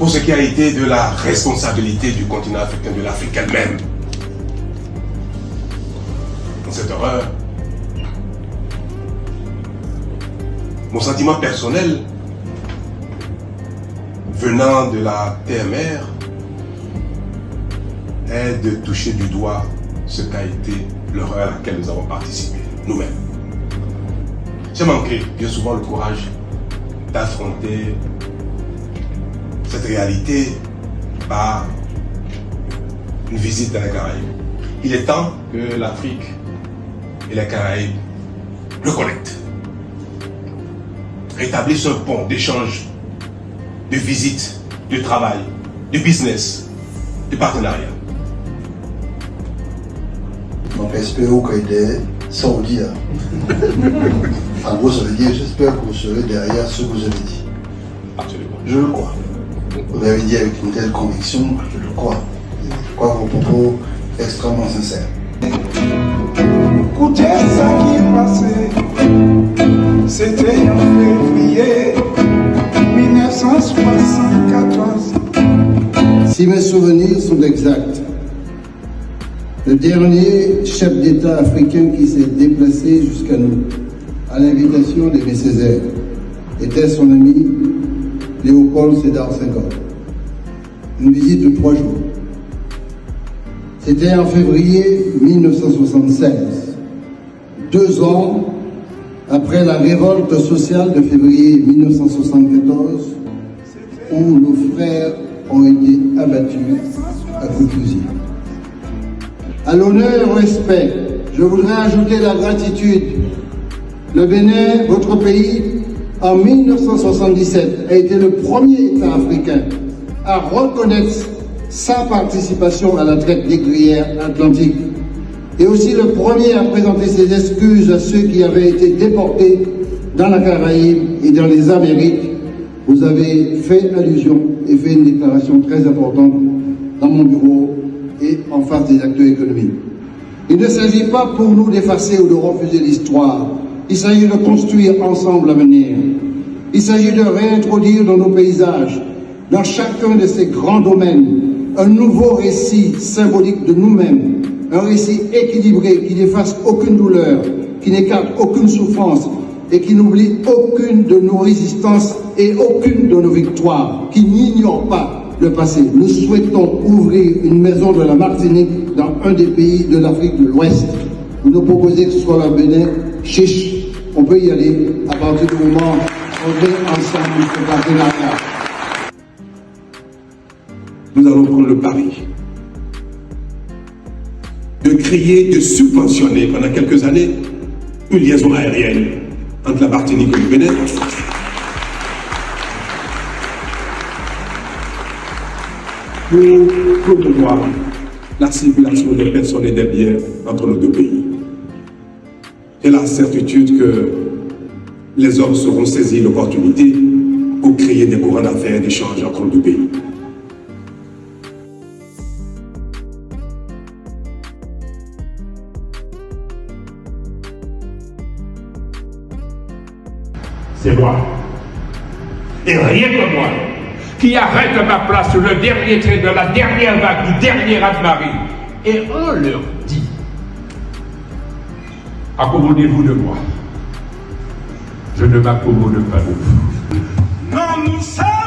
pour ce qui a été de la responsabilité du continent africain, de l'Afrique elle-même. Dans cette horreur, mon sentiment personnel, venant de la terre-mère, est de toucher du doigt ce qu'a été l'horreur à laquelle nous avons participé, nous-mêmes. J'ai manqué bien souvent le courage d'affronter cette réalité par une visite dans les Caraïbes. Il est temps que l'Afrique et les Caraïbes le connectent. Rétablissent un pont d'échange, de visite, de travail, de business, de partenariat. Donc espérons qu'il est saoudien. En gros, ça veut dire j'espère que vous serez derrière ce que vous avez dit. Absolument. Je le crois. Vous l'avez dit avec une telle conviction, je le crois. Je crois vos propos extrêmement sincères. Écoutez ça qui est passé, c'était en février 1974. Si mes souvenirs sont exacts, le dernier chef d'État africain qui s'est déplacé jusqu'à nous, à l'invitation d'Aimé Césaire, était son ami Léopold Sédar Senghor. Une visite de 3 jours. C'était en février 1976, 2 ans après la révolte sociale de février 1974, où nos frères ont été abattus à coups de fusil. À l'honneur et au respect, je voudrais ajouter la gratitude. Le Bénin, votre pays, en 1977, a été le premier État africain à reconnaître sa participation à la traite négrière atlantique et aussi le premier à présenter ses excuses à ceux qui avaient été déportés dans la Caraïbe et dans les Amériques. Vous avez fait allusion et fait une déclaration très importante dans mon bureau et en face des acteurs économiques. Il ne s'agit pas pour nous d'effacer ou de refuser l'histoire. Il s'agit de construire ensemble l'avenir. Il s'agit de réintroduire dans nos paysages, dans chacun de ces grands domaines, un nouveau récit symbolique de nous-mêmes, un récit équilibré qui n'efface aucune douleur, qui n'écarte aucune souffrance et qui n'oublie aucune de nos résistances et aucune de nos victoires, qui n'ignore pas le passé. Nous souhaitons ouvrir une maison de la Martinique dans un des pays de l'Afrique de l'Ouest. Vous nous proposez que ce soit le Bénin, chiche, on peut y aller à partir du moment où on met ensemble ce partenariat. Nous allons prendre le pari de créer, de subventionner pendant quelques années une liaison aérienne entre la Martinique et le Bénin. Pour promouvoir la circulation des personnes et des biens entre nos 2 pays. J'ai la certitude que les hommes sauront saisir l'opportunité pour créer des courants d'affaires d'échange entre nos 2 pays. C'est moi, et rien que moi, qui arrête à ma place sur le dernier trait de la dernière vague du dernier raz-de-marée. Et on leur dit, accommodez-vous de moi. Je ne m'accommode pas de vous. Non, nous sommes